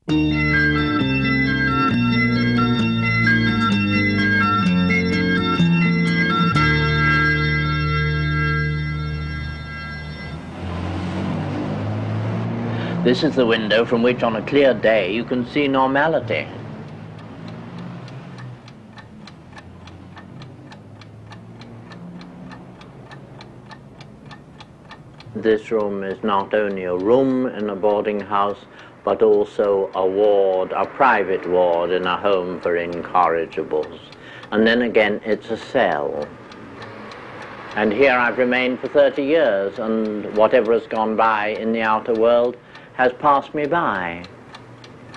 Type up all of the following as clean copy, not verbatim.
This is the window from which on a clear day you can see normality. This room is not only a room in a boarding house, but also a ward, a private ward in a home for incorrigibles. And then again, it's a cell. And here I've remained for 30 years, and whatever has gone by in the outer world has passed me by.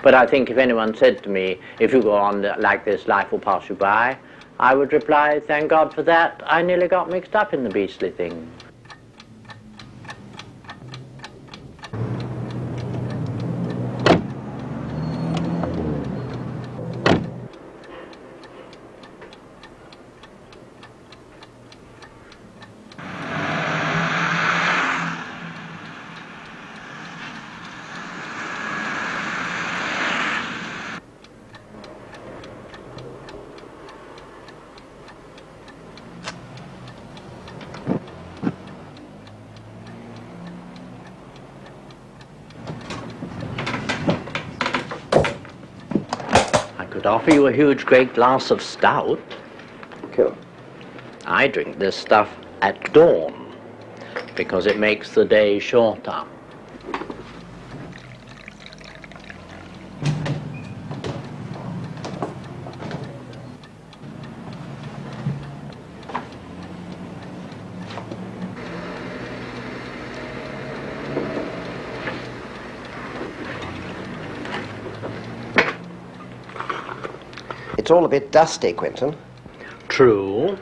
But I think if anyone said to me, if you go on like this, life will pass you by, I would reply, thank God for that, I nearly got mixed up in the beastly thing. Could offer you a huge great glass of stout. Cool. I drink this stuff at dawn because it makes the day shorter. It's all a bit dusty, Quentin. True.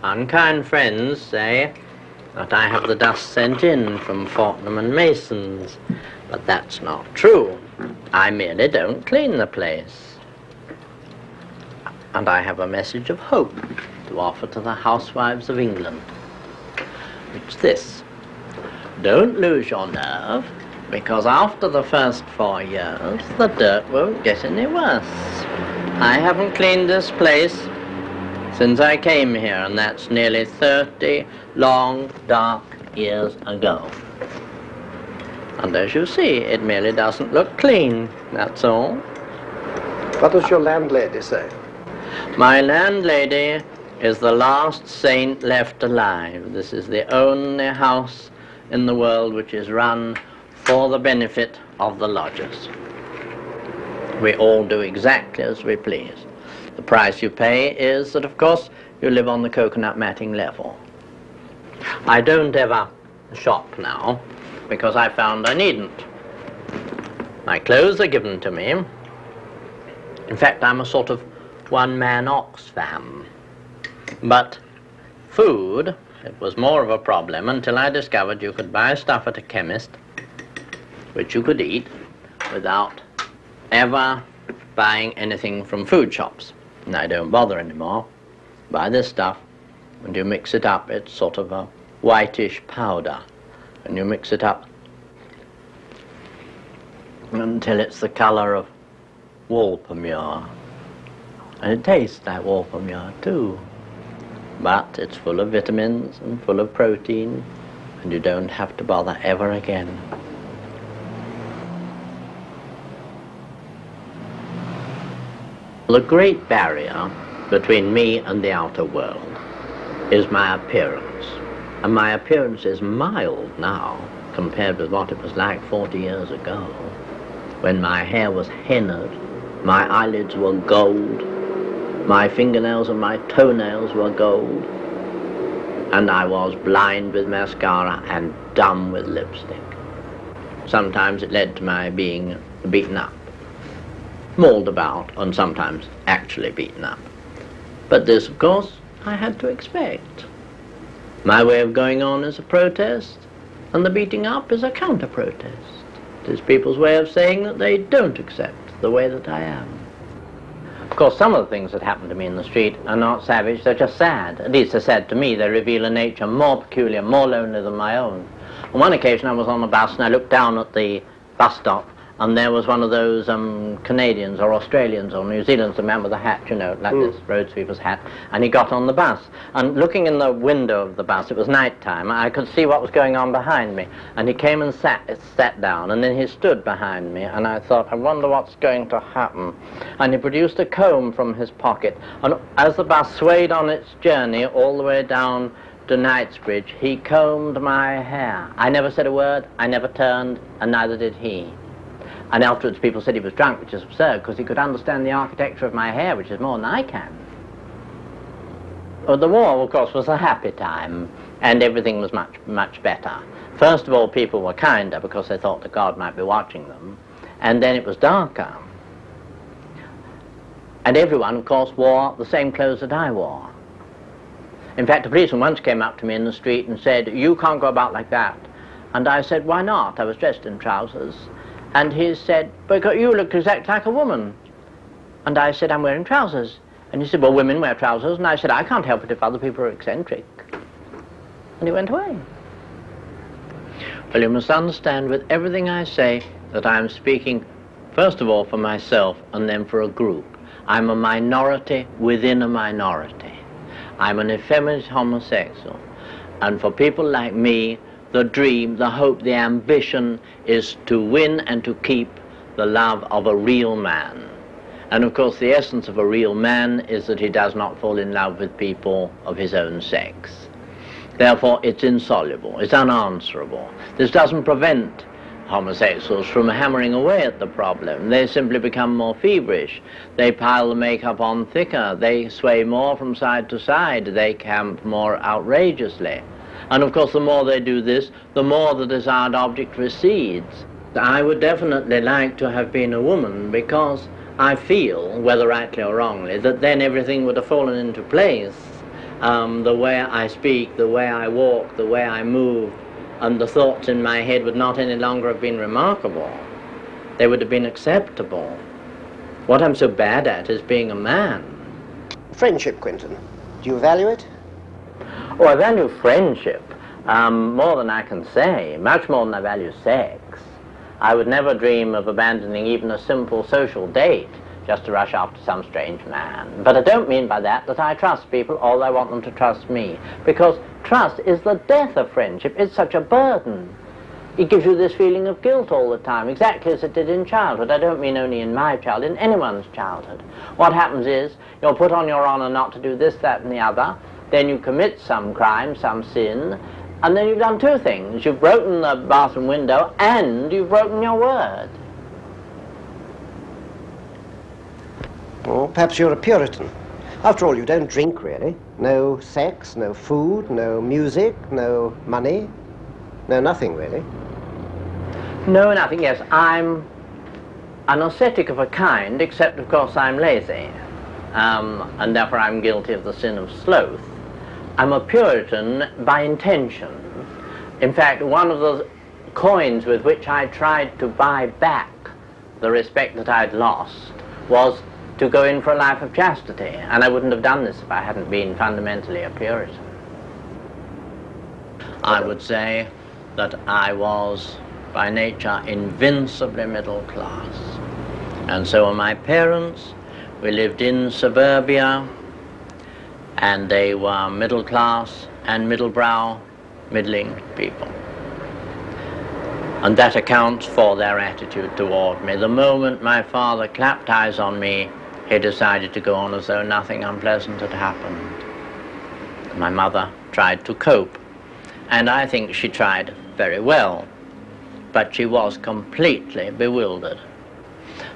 Unkind friends say that I have the dust sent in from Fortnum and Mason's, but that's not true. I merely don't clean the place. And I have a message of hope to offer to the housewives of England. It's this. Don't lose your nerve, because after the first 4 years, the dirt won't get any worse. I haven't cleaned this place since I came here, and that's nearly 30 long, dark years ago. And as you see, it merely doesn't look clean, that's all. What does your landlady say? My landlady is the last saint left alive. This is the only house in the world which is run for the benefit of the lodgers. We all do exactly as we please. The price you pay is that, of course, you live on the coconut matting level. I don't ever shop now because I found I needn't. My clothes are given to me. In fact, I'm a sort of one-man Oxfam. But food, it was more of a problem until I discovered you could buy stuff at a chemist which you could eat without ever buying anything from food shops. And I don't bother anymore. Buy this stuff, and you mix it up. It's sort of a whitish powder. And you mix it up until it's the color of wolpermure. And it tastes like wolpermure too. But it's full of vitamins and full of protein, and you don't have to bother ever again. The great barrier between me and the outer world is my appearance. And my appearance is mild now compared with what it was like 40 years ago, when my hair was hennaed, my eyelids were gold, my fingernails and my toenails were gold, and I was blind with mascara and dumb with lipstick. Sometimes it led to my being beaten up, mauled about, and sometimes actually beaten up. But this, of course, I had to expect. My way of going on is a protest, and the beating up is a counter-protest. It is people's way of saying that they don't accept the way that I am. Of course, some of the things that happen to me in the street are not savage, they're just sad. At least they're sad to me. They reveal a nature more peculiar, more lonely than my own. On one occasion I was on a bus and I looked down at the bus stop and there was one of those Canadians or Australians or New Zealanders, the man with the hat, you know, like this road sweeper's hat, and he got on the bus. And looking in the window of the bus, it was night time, I could see what was going on behind me. And he came and sat down, and then he stood behind me, and I thought, I wonder what's going to happen. And he produced a comb from his pocket, and as the bus swayed on its journey all the way down to Knightsbridge, he combed my hair. I never said a word, I never turned, and neither did he. And afterwards people said he was drunk, which is absurd, because he could understand the architecture of my hair, which is more than I can. Well, the war, of course, was a happy time, and everything was much, much better. First of all, people were kinder, because they thought that God might be watching them, and then it was darker. And everyone, of course, wore the same clothes that I wore. In fact, a policeman once came up to me in the street and said, "You can't go about like that." And I said, "Why not?" I was dressed in trousers. And he said, "Because you look exactly like a woman." And I said, "I'm wearing trousers." And he said, "Well, women wear trousers." And I said, "I can't help it if other people are eccentric." And he went away. Well, you must understand with everything I say that I am speaking, first of all, for myself and then for a group. I'm a minority within a minority. I'm an effeminate homosexual. And for people like me, the dream, the hope, the ambition is to win and to keep the love of a real man. And of course the essence of a real man is that he does not fall in love with people of his own sex. Therefore it's insoluble, it's unanswerable. This doesn't prevent homosexuals from hammering away at the problem. They simply become more feverish. They pile the makeup on thicker. They sway more from side to side. They camp more outrageously. And of course the more they do this, the more the desired object recedes. I would definitely like to have been a woman, because I feel, whether rightly or wrongly, that then everything would have fallen into place. The way I speak, the way I walk, the way I move, and the thoughts in my head would not any longer have been remarkable. They would have been acceptable. What I'm so bad at is being a man. Friendship, Quentin. Do you value it? Oh, I value friendship more than I can say, much more than I value sex. I would never dream of abandoning even a simple social date just to rush after some strange man. But I don't mean by that that I trust people or I want them to trust me, because trust is the death of friendship. It's such a burden. It gives you this feeling of guilt all the time, exactly as it did in childhood. I don't mean only in my childhood, in anyone's childhood. What happens is you're put on your honor not to do this, that, and the other. Then you commit some crime, some sin, and then you've done two things. You've broken the bathroom window and you've broken your word. Well, perhaps you're a Puritan. After all, you don't drink, really. No sex, no food, no music, no money, no nothing, really. No, nothing, yes. I'm an ascetic of a kind, except, of course, I'm lazy. And therefore I'm guilty of the sin of sloth. I'm a Puritan by intention. In fact, one of the coins with which I tried to buy back the respect that I'd lost was to go in for a life of chastity, and I wouldn't have done this if I hadn't been fundamentally a Puritan. I would say that I was, by nature, invincibly middle class. And so were my parents. We lived in suburbia, and they were middle class and middlebrow, middling people. And that accounts for their attitude toward me. The moment my father clapped eyes on me, he decided to go on as though nothing unpleasant had happened. My mother tried to cope, and I think she tried very well, but she was completely bewildered.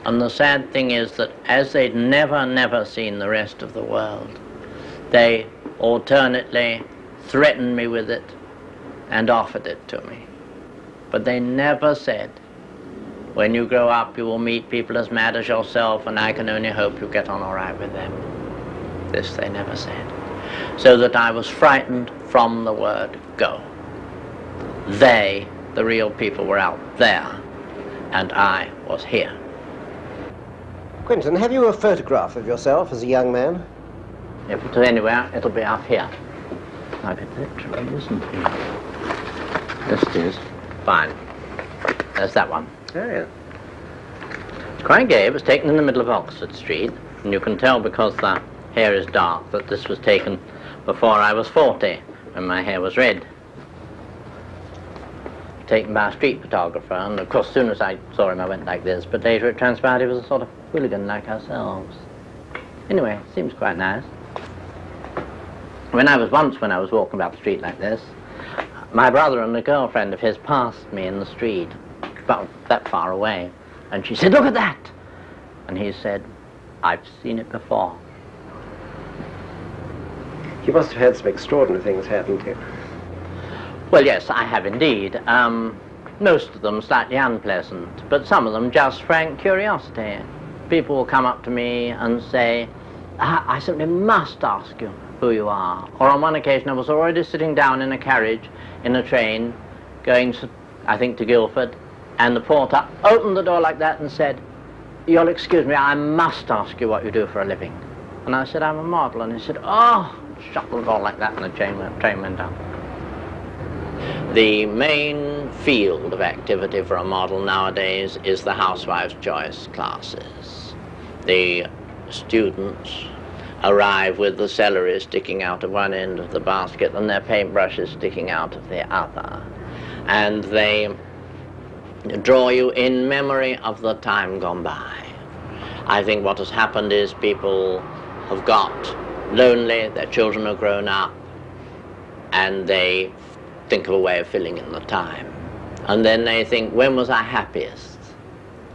And the sad thing is that as they'd never seen the rest of the world, they alternately threatened me with it and offered it to me. But they never said, "When you grow up you will meet people as mad as yourself, and I can only hope you get on all right with them." This they never said. So that I was frightened from the word go. They, the real people, were out there, and I was here. Quentin, have you a photograph of yourself as a young man? If it's anywhere, it'll be up here. Like it literally isn't here. Yes, it is. Fine. There's that one. Oh, yeah. Quite gay. It was taken in the middle of Oxford Street, and you can tell because the hair is dark that this was taken before I was 40, when my hair was red. Taken by a street photographer, and of course as soon as I saw him I went like this, but later it transpired he was a sort of hooligan like ourselves. Anyway, it seems quite nice. When I was walking about the street like this, my brother and a girlfriend of his passed me in the street, about that far away, and she said, "Look at that!" And he said, "I've seen it before." You must have had some extraordinary things happen to you. Well, yes, I have indeed. Most of them slightly unpleasant, but some of them just frank curiosity. People will come up to me and say, "I simply must ask you who you are." Or on one occasion I was already sitting down in a carriage, in a train, going, I think, to Guildford, and the porter opened the door like that and said, "You'll excuse me, I must ask you what you do for a living." And I said, "I'm a model." And he said, "Oh," shut the door like that, and the train went up. The main field of activity for a model nowadays is the housewife's choice classes. The students arrive with the celery sticking out of one end of the basket and their paintbrushes sticking out of the other. And they draw you in memory of the time gone by. I think what has happened is people have got lonely, their children have grown up, and they think of a way of filling in the time. And then they think, when was I happiest?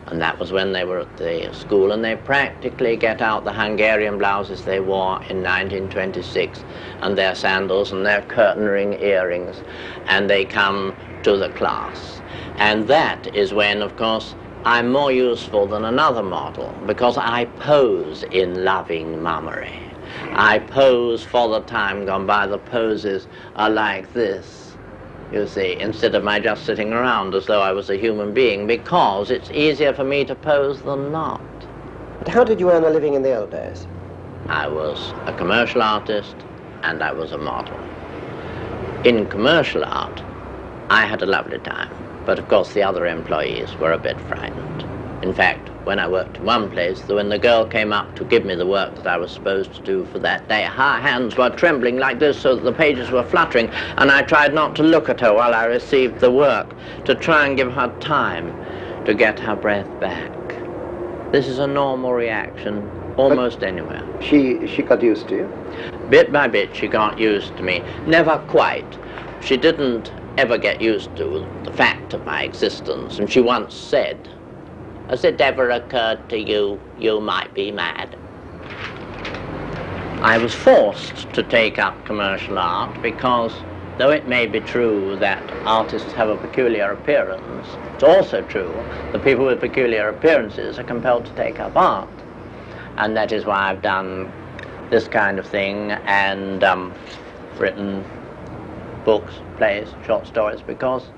And that was when they were at the school, and they practically get out the Hungarian blouses they wore in 1926 and their sandals and their curtain ring earrings, and they come to the class. And that is when, of course, I'm more useful than another model, because I pose in loving mummery. I pose for the time gone by. The poses are like this, you see, instead of my just sitting around as though I was a human being, because it's easier for me to pose than not. But how did you earn a living in the old days? I was a commercial artist and I was a model. In commercial art, I had a lovely time, but of course the other employees were a bit frightened. In fact, when I worked in one place, when the girl came up to give me the work that I was supposed to do for that day, her hands were trembling like this so that the pages were fluttering, and I tried not to look at her while I received the work, to try and give her time to get her breath back. This is a normal reaction almost anywhere. She got used to you? Bit by bit she got used to me. Never quite. She didn't ever get used to the fact of my existence, and she once said, "Has it ever occurred to you, you might be mad?" I was forced to take up commercial art because, though it may be true that artists have a peculiar appearance, it's also true that people with peculiar appearances are compelled to take up art. And that is why I've done this kind of thing and written books, plays, short stories, because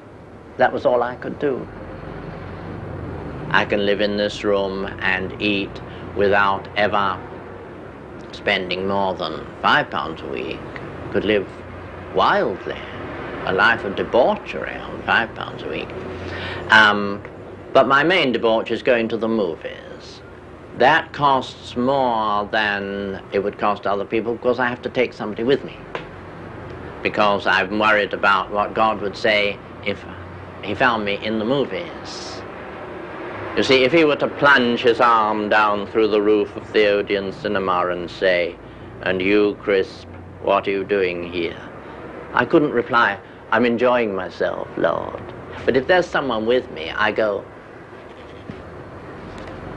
that was all I could do. I can live in this room and eat without ever spending more than £5 a week. Could live wildly, a life of debauchery on £5 a week. But my main debauch is going to the movies. That costs more than it would cost other people because I have to take somebody with me. Because I'm worried about what God would say if he found me in the movies. You see, if he were to plunge his arm down through the roof of the Odeon cinema and say, "And you, Crisp, what are you doing here?" I couldn't reply, "I'm enjoying myself, Lord." But if there's someone with me, I go,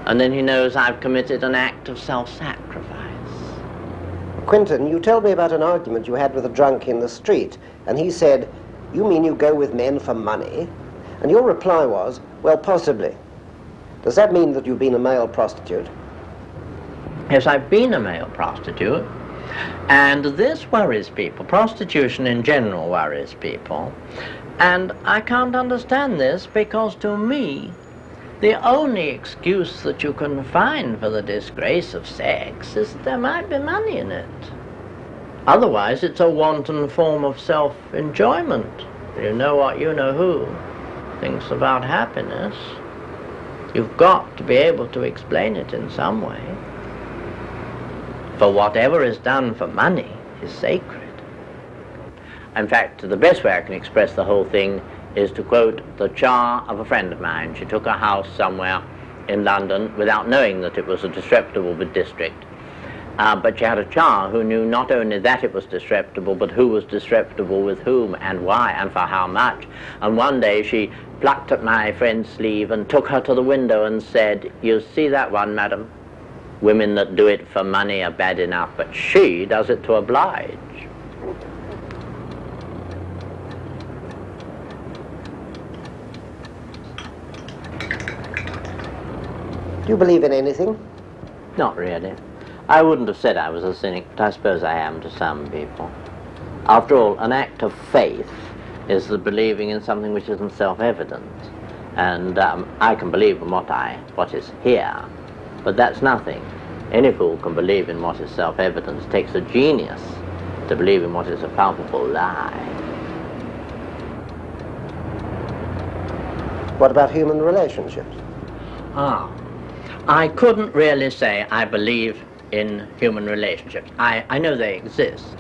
and then he knows I've committed an act of self-sacrifice. Quentin, you told me about an argument you had with a drunk in the street, and he said, "You mean you go with men for money?" And your reply was, "Well, possibly." Does that mean that you've been a male prostitute? Yes, I've been a male prostitute, and this worries people. Prostitution in general worries people, and I can't understand this because to me, the only excuse that you can find for the disgrace of sex is that there might be money in it. Otherwise, it's a wanton form of self-enjoyment. You know what you know who thinks about happiness. You've got to be able to explain it in some way. For whatever is done for money is sacred. In fact, the best way I can express the whole thing is to quote the char of a friend of mine. She took a house somewhere in London without knowing that it was a disreputable district. But she had a char who knew not only that it was disreputable, but who was disreputable with whom and why and for how much. And one day she plucked at my friend's sleeve and took her to the window and said, "You see that one, madam? Women that do it for money are bad enough, but she does it to oblige." Do you believe in anything? Not really. I wouldn't have said I was a cynic, but I suppose I am to some people. After all, an act of faith is the believing in something which isn't self-evident. And I can believe in what is here, but that's nothing. Any fool can believe in what is self-evident. It takes a genius to believe in what is a palpable lie. What about human relationships? I couldn't really say I believe in human relationships. I know they exist,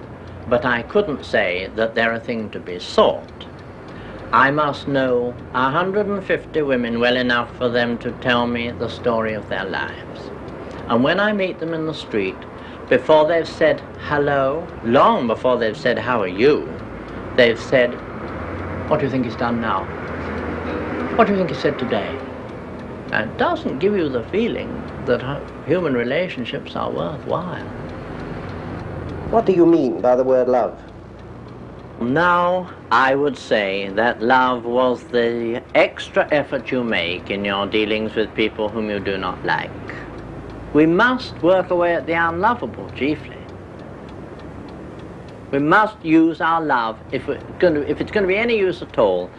but I couldn't say that they're a thing to be sought. I must know 150 women well enough for them to tell me the story of their lives. And when I meet them in the street, before they've said hello, long before they've said how are you, they've said, "What do you think he's done now? What do you think he said today?" And it doesn't give you the feeling that human relationships are worthwhile. What do you mean by the word love? Now, I would say that love was the extra effort you make in your dealings with people whom you do not like. We must work away at the unlovable, chiefly. We must use our love, if it's going to be any use at all,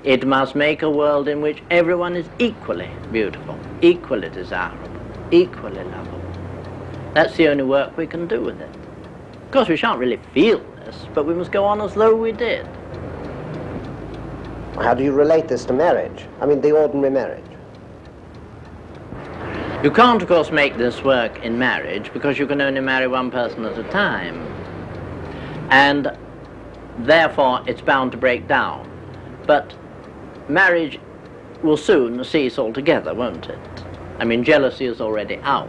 it must make a world in which everyone is equally beautiful, equally desirable, equally lovable. That's the only work we can do with it. Of course, we shan't really feel this, but we must go on as though we did. How do you relate this to marriage? I mean, the ordinary marriage. You can't, of course, make this work in marriage because you can only marry one person at a time. And therefore, it's bound to break down. But marriage will soon cease altogether, won't it? I mean, jealousy is already out.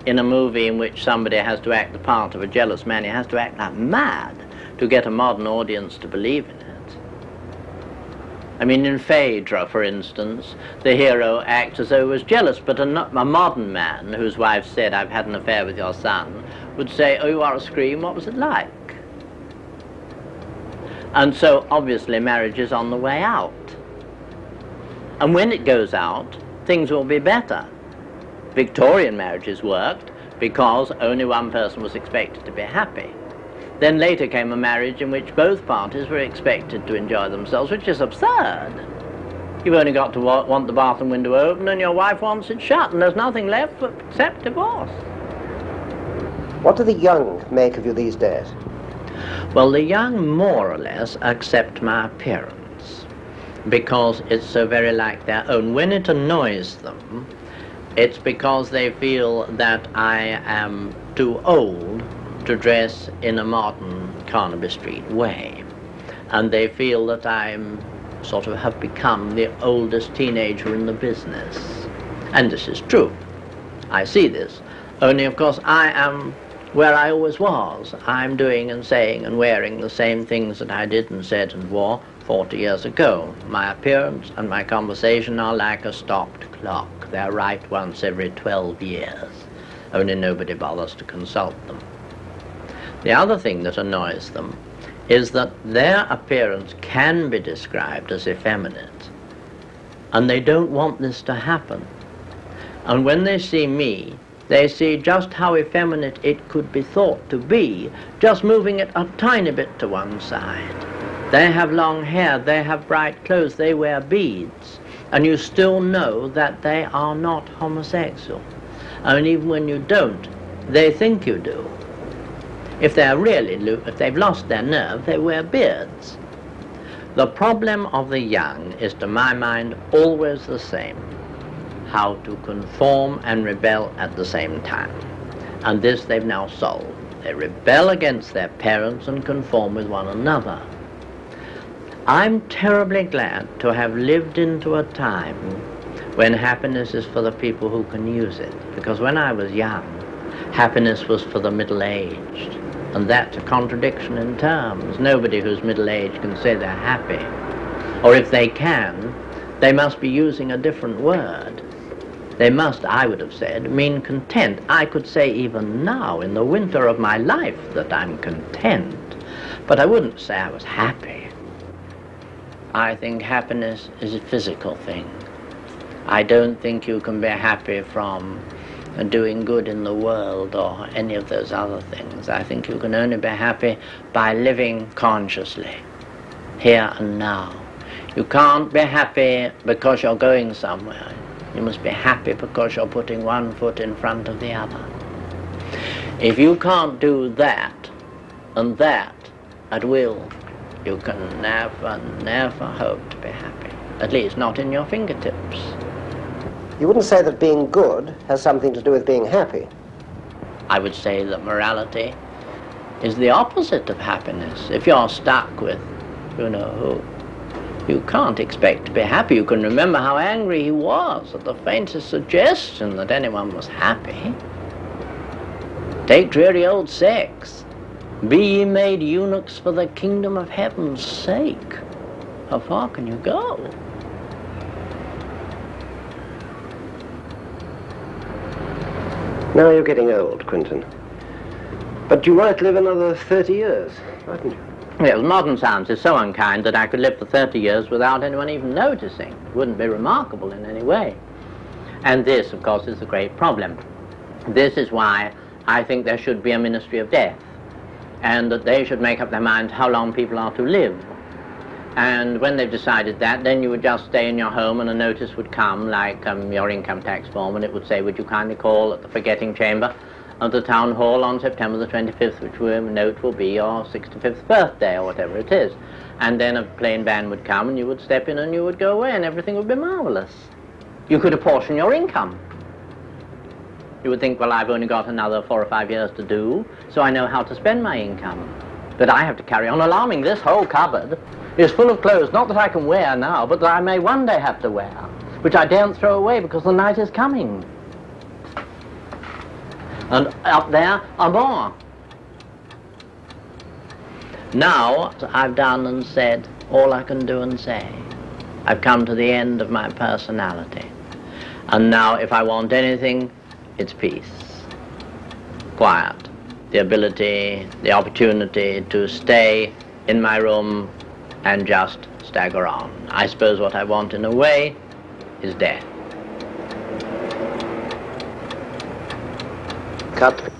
In a movie in which somebody has to act the part of a jealous man, he has to act like mad to get a modern audience to believe in it. I mean, in Phaedra, for instance, the hero acts as though he was jealous, but a modern man whose wife said, "I've had an affair with your son," would say, "Oh, you are a scream, what was it like?" And so, obviously, marriage is on the way out. And when it goes out, things will be better. Victorian marriages worked because only one person was expected to be happy. Then later came a marriage in which both parties were expected to enjoy themselves, which is absurd. You've only got to want the bathroom window open and your wife wants it shut, and there's nothing left except divorce. What do the young make of you these days? Well, the young more or less accept my appearance because it's so very like their own. When it annoys them, it's because they feel that I am too old to dress in a modern Carnaby Street way. And they feel that I'm sort of have become the oldest teenager in the business. And this is true. I see this. Only, of course, I am where I always was. I'm doing and saying and wearing the same things that I did and said and wore 40 years ago. My appearance and my conversation are like a stopped clock. They're right once every 12 years. Only nobody bothers to consult them. The other thing that annoys them is that their appearance can be described as effeminate, and they don't want this to happen. And when they see me, they see just how effeminate it could be thought to be, just moving it a tiny bit to one side. They have long hair, they have bright clothes, they wear beads, and you still know that they are not homosexual. And even when you don't, they think you do. If they've lost their nerve, they wear beards. The problem of the young is, to my mind, always the same. how to conform and rebel at the same time. And this they've now solved. They rebel against their parents and conform with one another. I'm terribly glad to have lived into a time when happiness is for the people who can use it. Because when I was young, happiness was for the middle-aged. And that's a contradiction in terms. Nobody who's middle-aged can say they're happy. Or if they can, they must be using a different word. They must, I would have said, mean content. I could say even now, in the winter of my life, that I'm content. But I wouldn't say I was happy. I think happiness is a physical thing. I don't think you can be happy from doing good in the world or any of those other things. I think you can only be happy by living consciously, here and now. You can't be happy because you're going somewhere. You must be happy because you're putting one foot in front of the other. If you can't do that and that at will, you can never, never hope to be happy. At least not in your fingertips. You wouldn't say that being good has something to do with being happy? I would say that morality is the opposite of happiness. If you're stuck with, you can't expect to be happy. You can remember how angry he was at the faintest suggestion that anyone was happy. Take dreary old sex. Be ye made eunuchs for the kingdom of heaven's sake. How far can you go? Now you're getting old, Quentin. But you might live another 30 years, mightn't you? Yes, modern science is so unkind that I could live for 30 years without anyone even noticing. It wouldn't be remarkable in any way. And this, of course, is the great problem. This is why I think there should be a ministry of death, and that they should make up their minds how long people are to live. And when they've decided that, then you would just stay in your home and a notice would come, like your income tax form, and it would say, would you kindly call at the forgetting chamber of the town hall on September the 25th, which note will be your 65th birthday or whatever it is. And then a plain van would come and you would step in and you would go away and everything would be marvelous. You could apportion your income. You would think, well, I've only got another 4 or 5 years to do, so I know how to spend my income. But I have to carry on alarming. This whole cupboard is full of clothes, not that I can wear now, but that I may one day have to wear, which I daren't throw away because the night is coming. And up there are more. Now I've done and said all I can do and say. I've come to the end of my personality. And now if I want anything, it's peace, quiet, the ability, the opportunity to stay in my room and just stagger on. I suppose what I want in a way is death. Cut.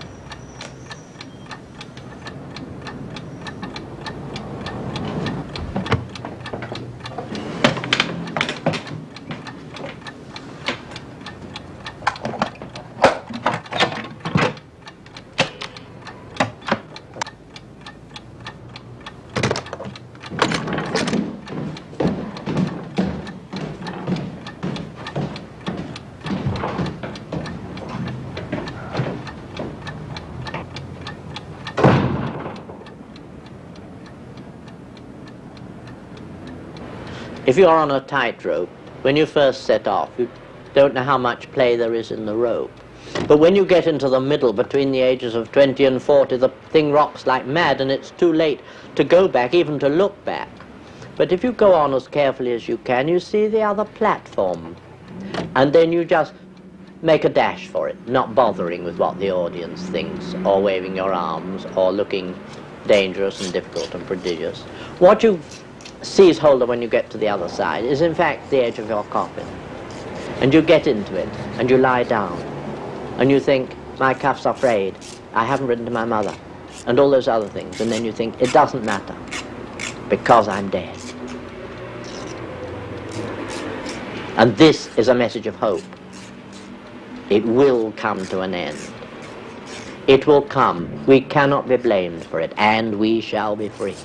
If you're on a tightrope, when you first set off, you don't know how much play there is in the rope. But when you get into the middle, between the ages of 20 and 40, the thing rocks like mad, and it's too late to go back, even to look back. But if you go on as carefully as you can, you see the other platform. And then you just make a dash for it, not bothering with what the audience thinks, or waving your arms, or looking dangerous and difficult and prodigious. What you seize hold of when you get to the other side is in fact the edge of your coffin. And you get into it, and you lie down, and you think, my cuffs are frayed, I haven't written to my mother, and all those other things, and then you think, it doesn't matter, because I'm dead. And this is a message of hope. It will come to an end. It will come. We cannot be blamed for it, and we shall be free.